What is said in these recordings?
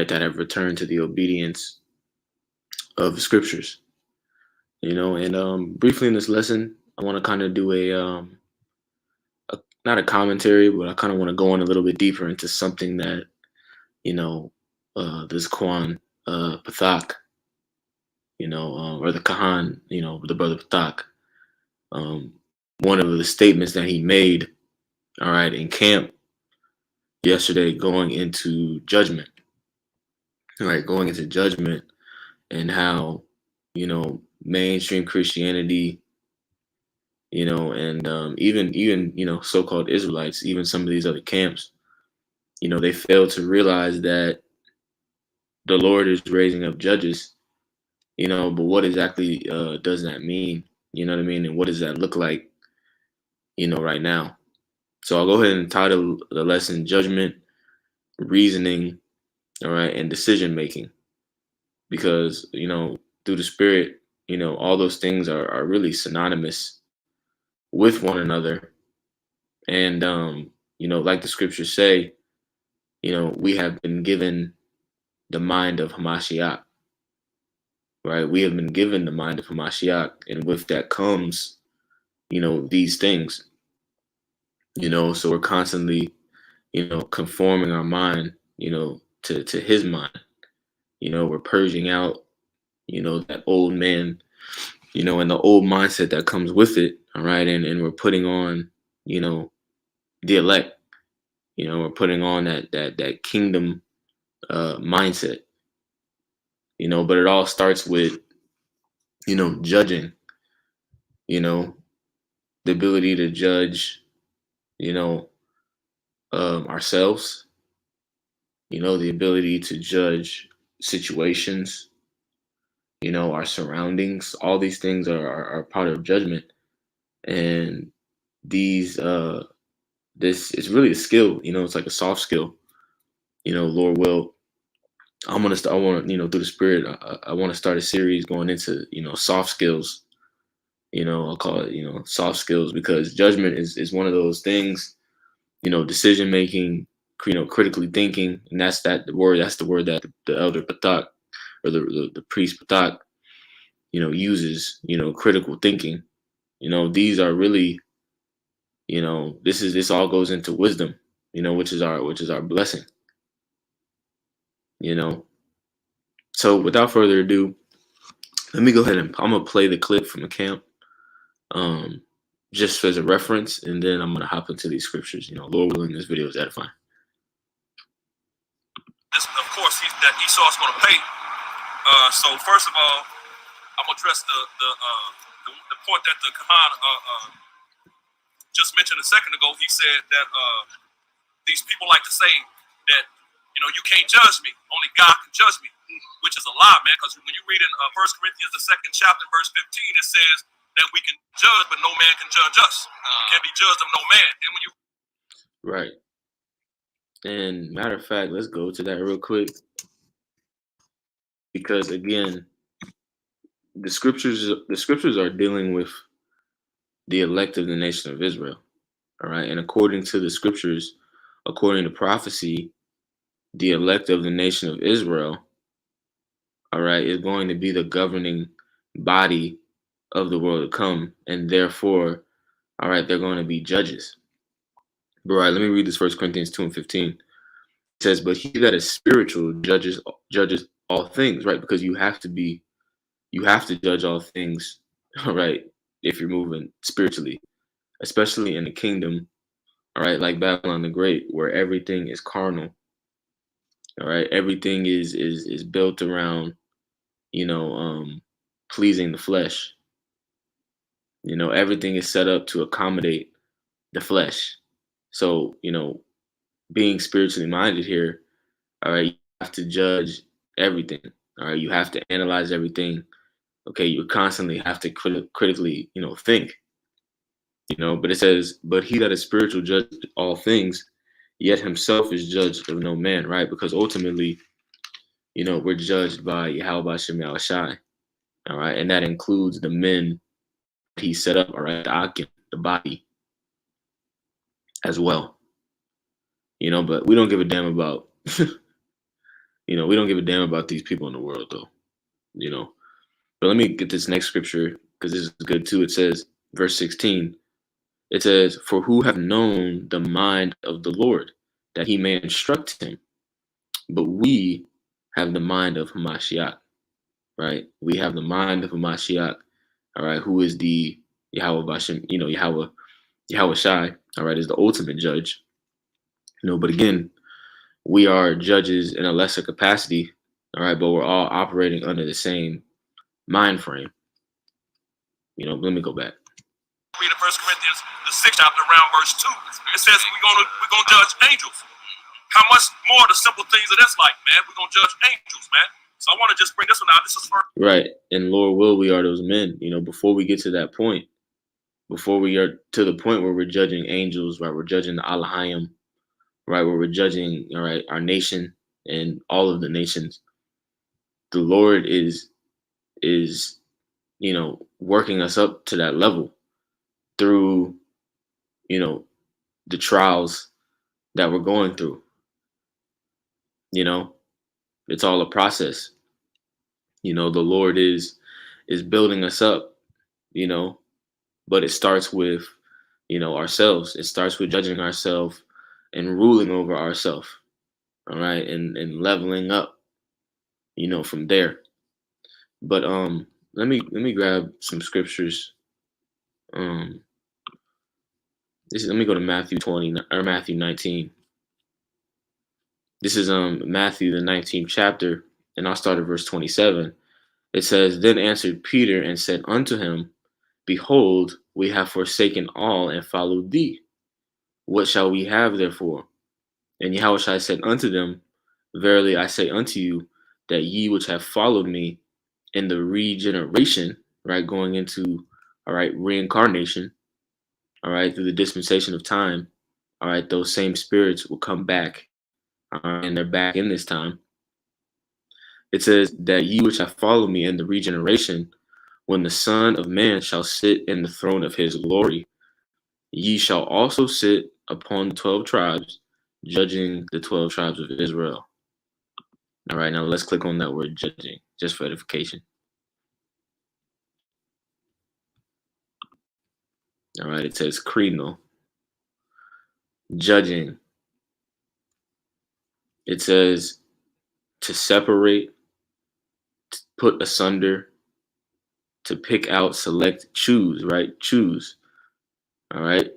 right, that have returned to the obedience of the scriptures. And briefly in this lesson, I want to kind of do a not a commentary, but I kind of want to go in a little bit deeper into something that you know this Kwan Pathak, or the Kahan, the brother Pathak, um, one of the statements that he made, all right, in camp yesterday, going into judgment, all right, going into judgment, and how mainstream Christianity, and even so-called Israelites, even some of these other camps, they fail to realize that the Lord is raising up judges, but what exactly does that mean? You know what I mean? And what does that look like, right now? So I'll go ahead and title the lesson Judgment, Reasoning, all right, and Decision Making. Because, through the Spirit, all those things are really synonymous with one another. And, like the scriptures say, we have been given the mind of Hamashiach, right? We have been given the mind of Hamashiach, and with that comes, these things, so we're constantly, conforming our mind, to his mind. We're purging out, that old man, and the old mindset that comes with it, all right? And we're putting on, the elect, we're putting on that kingdom mindset, but it all starts with, judging, the ability to judge, ourselves, the ability to judge situations, our surroundings. All these things are part of judgment. And these, this is really a skill, it's like a soft skill, Lord will. I want to, through the Spirit, I want to start a series going into, soft skills. I'll call it, soft skills, because judgment is one of those things, decision making, critically thinking, and that's the word that the elder Patak, or the priest Patak, uses, critical thinking. These are really, this all goes into wisdom, which is our blessing. So without further ado, let me go ahead and I'm gonna play the clip from the camp, just as a reference, and then I'm gonna hop into these scriptures. Lord willing, this video is edifying. This, of course, that Esau's going to pay. So first of all, I'm gonna address the point that the Kahan just mentioned a second ago. He said that these people like to say that you can't judge me, only God can judge me, which is a lie, man. Because when you read in 1 Corinthians the 2nd chapter, verse 15, it says that we can judge, but no man can judge us. We can't be judged of no man. Then when you right. And matter of fact, let's go to that real quick, because again, the scriptures are dealing with the elect of the nation of Israel, all right? And according to the scriptures, according to prophecy, the elect of the nation of Israel, all right, is going to be the governing body of the world to come, and therefore, all right, they're going to be judges. But right, let me read this 1 Corinthians 2:15. It says, "But he that is spiritual judges all things," right? Because you have to judge all things, all right, if you're moving spiritually, especially in the kingdom, all right, like Babylon the Great, where everything is carnal, all right, everything is built around, pleasing the flesh. Everything is set up to accommodate the flesh. So, being spiritually minded here, all right, you have to judge everything, all right, you have to analyze everything. Okay, you constantly have to critically, think. But it says, "But he that is spiritual judges all things, yet himself is judged of no man," right? Because ultimately, we're judged by Yahweh Shem Yahushai, all right? And that includes the men he set up, all right, the Akim, the body, as well. But we don't give a damn about, You know, we don't give a damn about these people in the world, though. You know, but let me get this next scripture because this is good too. It says, verse 16. It says, "For who have known the mind of the Lord, that he may instruct him? But we have the mind of Hamashiach." Right? We have the mind of Hamashiach. All right, who is the Yahweh Bashem? You know, Yahweh Shai. All right, is the ultimate judge. You know, but again, we are judges in a lesser capacity. All right, but we're all operating under the same mind frame. You know, let me go back. Read in 1 Corinthians, the 6th chapter, around verse 2. It says we're gonna judge angels. How much more the simple things of this like, man? We're gonna judge angels, man. So I want to just bring this one out. This is first. Right. And Lord will, we are those men. You know, before we get to that point, before we are to the point where we're judging angels, right? We're judging the Alahayim, right? Where we're judging, all right, our nation and all of the nations. The Lord is, you know, working us up to that level through, you know, the trials that we're going through. You know, it's all a process. You know, the Lord is building us up, you know, but it starts with, you know, ourselves. It starts with judging ourselves and ruling over ourselves. All right, and leveling up, you know, from there. But let me grab some scriptures. Let me go to Matthew 20 or Matthew 19. This is Matthew the 19th chapter, and I'll start at verse 27. It says, "Then answered Peter and said unto him, Behold, we have forsaken all and followed thee. What shall we have therefore? And Yahushua said unto them, Verily I say unto you, that ye which have followed me in the regeneration," right, going into, all right, reincarnation, all right, through the dispensation of time, all right, those same spirits will come back, and they're back in this time. It says that ye which have followed me in the regeneration, when the Son of Man shall sit in the throne of his glory, ye shall also sit upon the 12 tribes, judging the 12 tribes of Israel. All right, now let's click on that word judging, just for edification. All right, it says krino, judging. It says to separate, to put asunder, to pick out, select, choose, right? Choose. All right.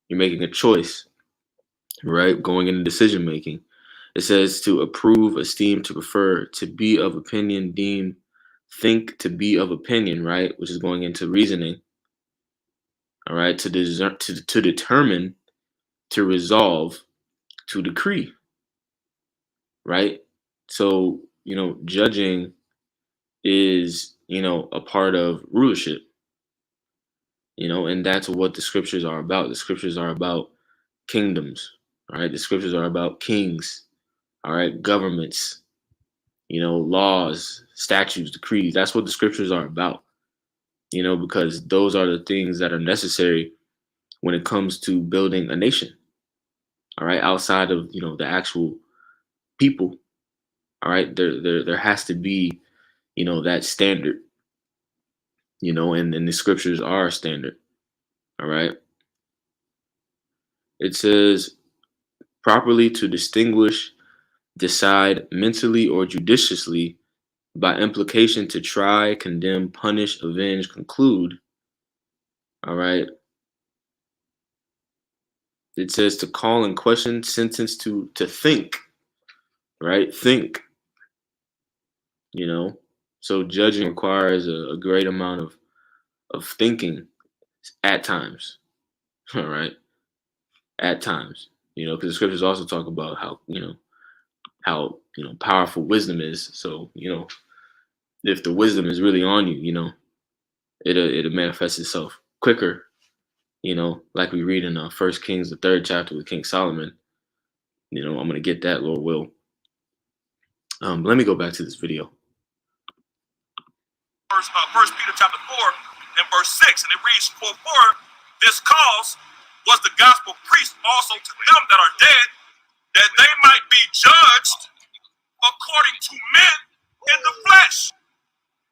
You're making a choice, right? Going into decision making. It says to approve, esteem, to prefer, to be of opinion, deem, think, to be of opinion, right? Which is going into reasoning. All right. To determine, to resolve, to decree, right? So, you know, judging is, you know, a part of rulership, you know, and that's what the scriptures are about. The scriptures are about kingdoms, all right? The scriptures are about kings, all right? Governments, you know, laws, statutes, decrees. That's what the scriptures are about, you know, because those are the things that are necessary when it comes to building a nation, all right? Outside of, you know, the actual people, all right? There has to be, you know, that standard, you know, and the scriptures are a standard. All right. It says properly to distinguish, decide mentally or judiciously, by implication to try, condemn, punish, avenge, conclude. All right. It says to call in question, sentence, to think, right? Think, you know. So judging requires a great amount of thinking at times. All right. At times, you know, because the scriptures also talk about how, you know, powerful wisdom is. So, you know, if the wisdom is really on you, you know, it'll manifest itself quicker, you know, like we read in First Kings, the 3rd chapter with King Solomon. You know, I'm gonna get that, Lord will. Let me go back to this video. First Peter chapter 4 and verse 6, and it reads, for this cause was the gospel preached also to them that are dead, that they might be judged according to men in the flesh,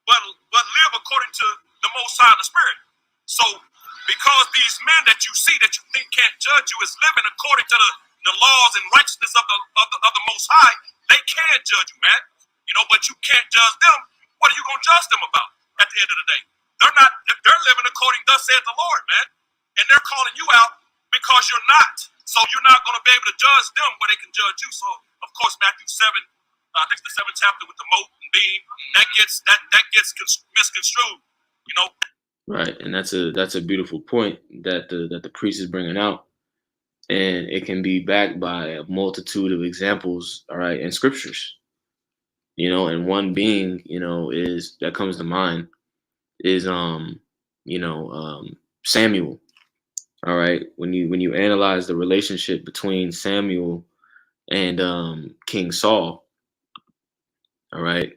but live according to the Most High in the Spirit. So, because these men that you see that you think can't judge you is living according to the laws and righteousness of the Most High, they can judge you, man. You know, but you can't judge them. What are you gonna judge them about at the end of the day? They're living according thus saith the Lord, man. And they're calling you out because you're not. So you're not gonna be able to judge them where they can judge you. So of course Matthew 7, I think it's the 7th chapter with the mote and beam, that gets misconstrued, you know. Right, and that's a beautiful point that the priest is bringing out, and it can be backed by a multitude of examples, all right, in scriptures, you know, and one being, you know, is that comes to mind is Samuel, all right. When you analyze the relationship between Samuel and King Saul, all right,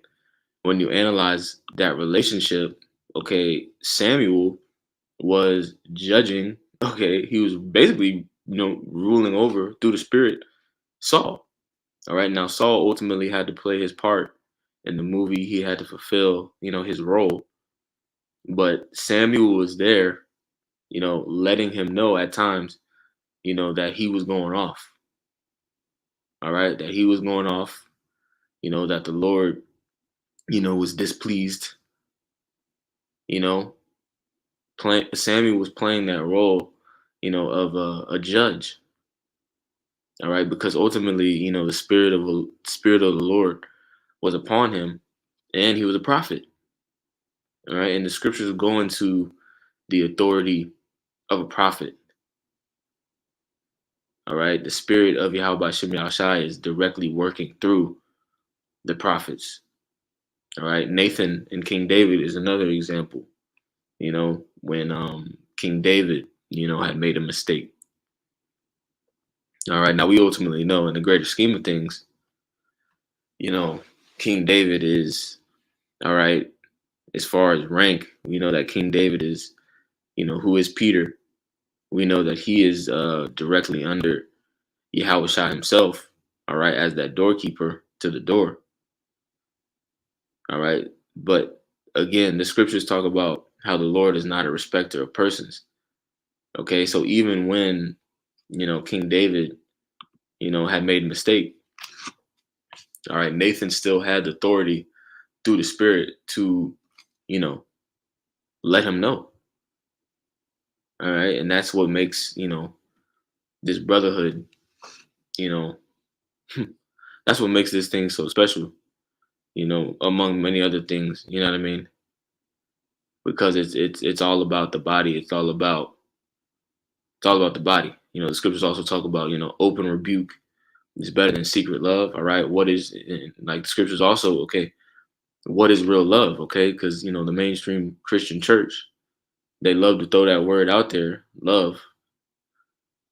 when you analyze that relationship, okay, Samuel was judging, okay, he was basically, you know, ruling over through the Spirit Saul. All right, now Saul ultimately had to play his part in the movie. He had to fulfill, you know, his role. But Samuel was there, you know, letting him know at times, you know, that he was going off. All right, that he was going off, you know, that the Lord, you know, was displeased, you know. Samuel was playing that role, you know, of a judge. All right, because ultimately, you know, the spirit of the Lord was upon him, and he was a prophet. All right, and the scriptures go into the authority of a prophet. All right, the spirit of Yahweh Shem Yahushai is directly working through the prophets. All right, Nathan and King David is another example. You know, when King David, you know, had made a mistake. All right, now we ultimately know in the greater scheme of things, you know, King David is, all right, as far as rank, we know that King David is, you know, who is Peter. We know that he is directly under Yahweh Shah himself, all right, as that doorkeeper to the door. All right. But again, the scriptures talk about how the Lord is not a respecter of persons. Okay. So even when, you know, King David, you know, had made a mistake, all right, Nathan still had the authority through the Spirit to, you know, let him know. All right. And that's what makes, you know, this brotherhood, you know, that's what makes this thing so special, you know, among many other things. You know what I mean? Because it's all about the body. It's all about the body. You know, the scriptures also talk about, you know, open rebuke is better than secret love. All right. What is, like the scriptures also, okay, what is real love? Okay. Because, you know, the mainstream Christian church, they love to throw that word out there, love.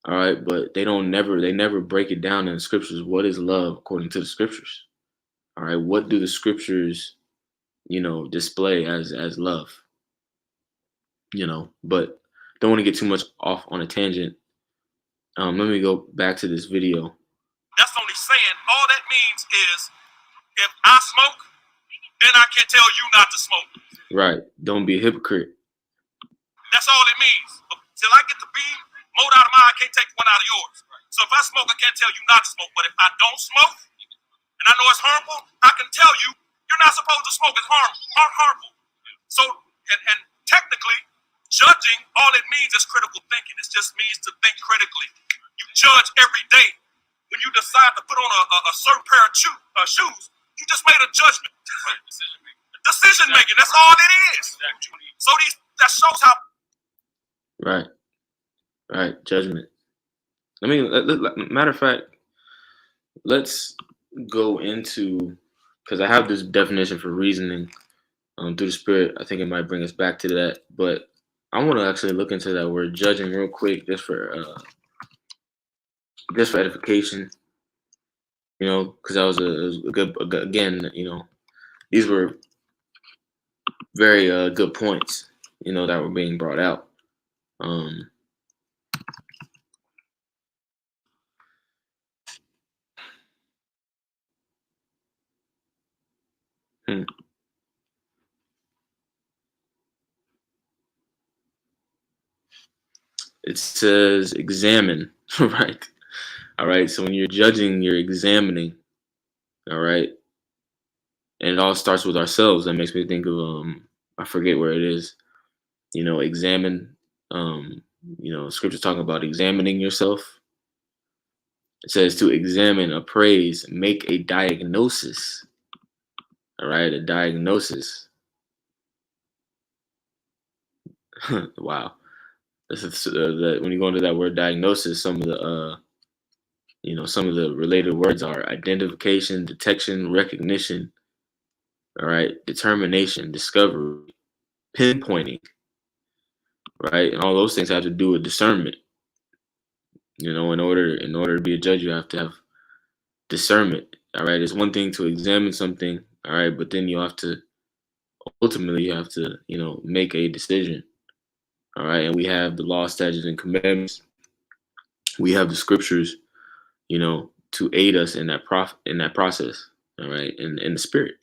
All right. But they never break it down in the scriptures. What is love according to the scriptures? All right. What do the scriptures, you know, display as love? You know, but don't want to get too much off on a tangent. Let me go back to this video. That's only saying all that means is if I smoke, then I can tell you not to smoke. Right. Don't be a hypocrite. That's all it means. Till I get the beam mowed out of mine, I can't take one out of yours. So if I smoke, I can't tell you not to smoke. But if I don't smoke, and I know it's harmful, I can tell you you're not supposed to smoke. It's harmful. So, and technically, judging, all it means is critical thinking. It just means to think critically. You judge every day. When you decide to put on a certain pair of shoes, you just made a judgment. Decision making. That's all it is. So that shows how. Right. Right. Judgment. I mean, matter of fact, let's go into, because I have this definition for reasoning through the Spirit. I think it might bring us back to that, but I want to actually look into that word judging real quick, just for edification. You know, because that was a good, again, you know, these were very good points, you know, that were being brought out. Hmm. It says examine, right? All right. So when you're judging, you're examining. All right. And it all starts with ourselves. That makes me think of I forget where it is. Examine. Um, scripture talking about examining yourself. It says to examine, appraise, make a diagnosis. All right, a diagnosis. Wow. When you go into that word diagnosis, some of the related words are identification, detection, recognition. All right, determination, discovery, pinpointing. Right, and all those things have to do with discernment. In order to be a judge, you have to have discernment. All right, it's one thing to examine something. All right, but then you have to make a decision. All right, and we have the law, statutes, and commandments. We have the scriptures, to aid us in that process. All right, in the spirit.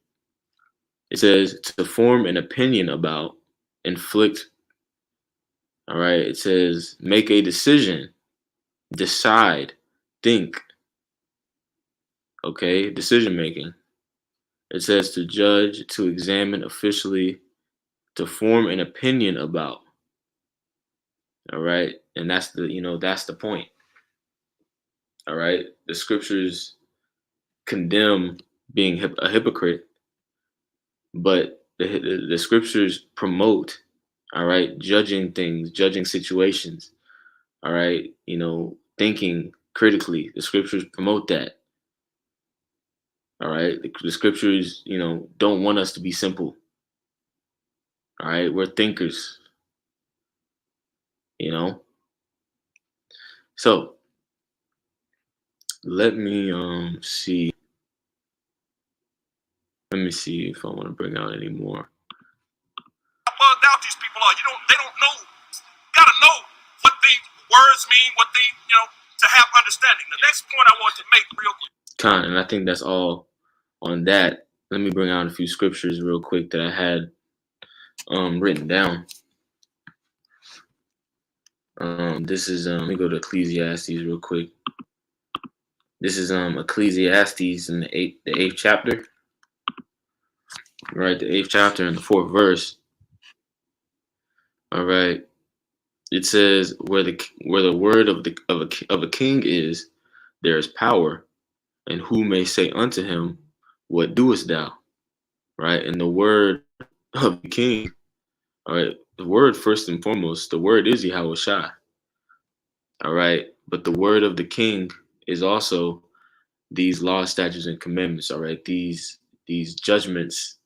It says to form an opinion about, inflict. All right, it says make a decision, decide, think. Okay, decision making. It says to judge, to examine officially, to form an opinion about. All right, and that's the point. All right, the scriptures condemn being a hypocrite, but the scriptures promote. All right, judging things, judging situations. All right, thinking critically. The scriptures promote that. All right, the scriptures, don't want us to be simple. All right, we're thinkers. You know, so let me see. Let me see if I want to bring out any more. How bugged out these people are. They don't know. Gotta know what the words mean, what they, to have understanding. The next point I want to make real quick. And I think that's all on that. Let me bring out a few scriptures real quick that I had written down. This is let me go to Ecclesiastes real quick. This is Ecclesiastes in the eighth chapter. Right, the 8th chapter and the 4th verse. All right. It says where the word of a king is, there is power, and who may say unto him, what doest thou? Right? And the word of the king, all right, the word first and foremost, the word is Yahweh Shai. All right. But the word of the king is also these laws, statutes, and commandments. All right. These judgments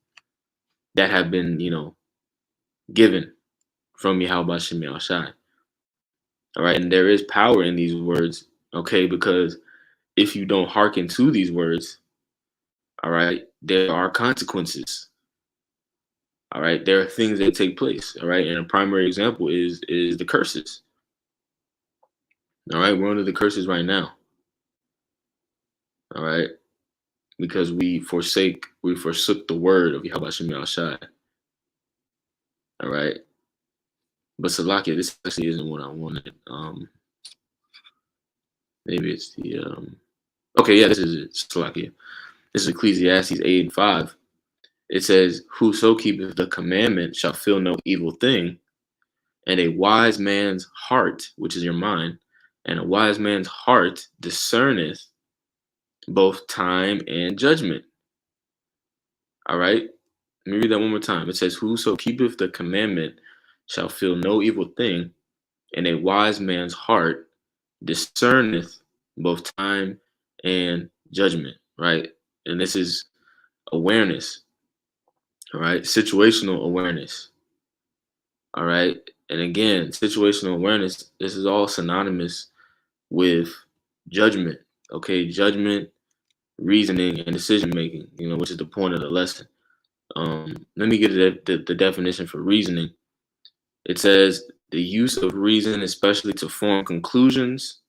that have been, given from Yahweh Shem Shai. All right. And there is power in these words. Okay. Because if you don't hearken to these words, all right, there are consequences. All right. There are things that take place. All right. And a primary example is the curses. All right. We're under the curses right now. All right. Because we forsook the word of Yahweh Shem Shai. All right. But Salakia, this actually isn't what I wanted. Maybe it's the okay, yeah, this is it. Salakia. This is Ecclesiastes 8:5. It says, whoso keepeth the commandment shall feel no evil thing, and a wise man's heart, which is your mind, and a wise man's heart discerneth both time and judgment. All right. Let me read that one more time. It says, whoso keepeth the commandment shall feel no evil thing, and a wise man's heart discerneth both time and judgment, right? And this is awareness, all right? Situational awareness, all right? And again, situational awareness, this is all synonymous with judgment, okay? Judgment, reasoning, and decision making, which is the point of the lesson. Let me get the definition for reasoning. It says the use of reason, especially to form conclusions,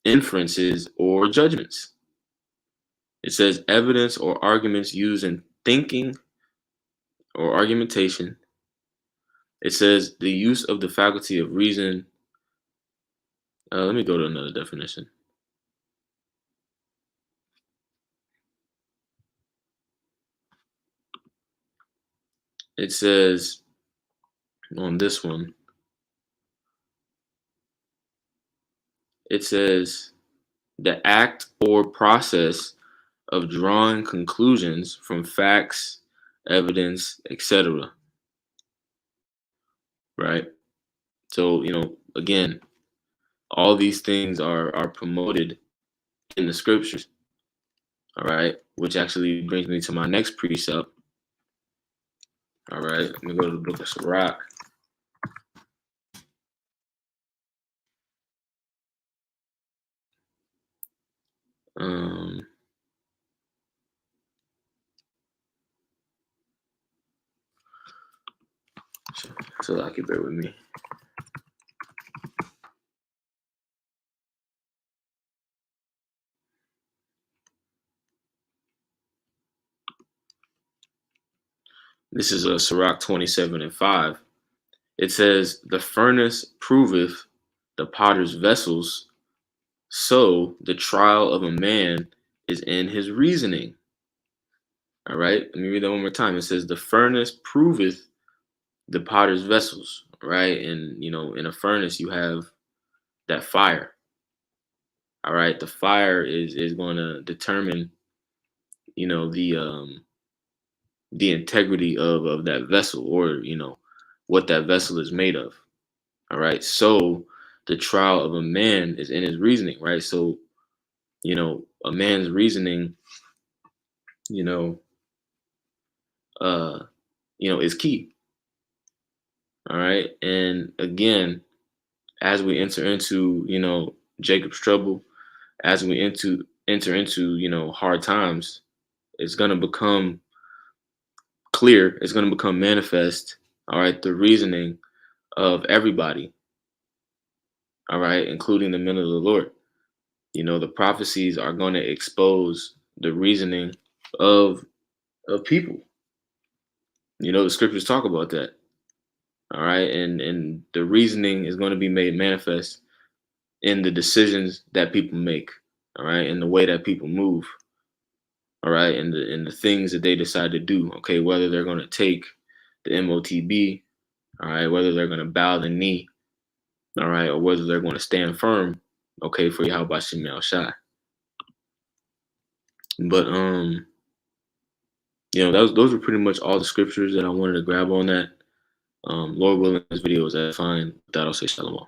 inferences, or judgments. It says evidence or arguments used in thinking or argumentation. It says the use of the faculty of reason. Let me go to another definition. It says on this one, it says the act or process of drawing conclusions from facts, evidence, etc. Right? So, again, all these things are promoted in the scriptures. All right, which actually brings me to my next precept. All right, let me go to the book of Sirach. So I can bear with me. This is a Sirach 27:5. It says, "The furnace proveth the potter's vessels, so the trial of a man is in his reasoning." All right, let me read that one more time. It says, "The furnace proveth the potter's vessels." Right, and in a furnace you have that fire. All right, the fire is going to determine, the integrity of that vessel, or what that vessel is made of. All right, so the trial of a man is in his reasoning. Right, so a man's reasoning, you know uh is key. All right, and again, as we enter into Jacob's trouble, as we enter into hard times, it's going to become clear, it's going to become manifest, all right, the reasoning of everybody, all right, including the men of the Lord. The prophecies are going to expose the reasoning of people. The scriptures talk about that. All right, and the reasoning is going to be made manifest in the decisions that people make. All right, in the way that people move. All right, and the things that they decide to do. Okay, whether they're going to take the MOTB, all right, whether they're going to bow the knee, all right, or whether they're going to stand firm, okay, for Yahweh Shem Shai. But those are pretty much all the scriptures that I wanted to grab on that. Lord willing, this video is fine. With that, I'll say shalom.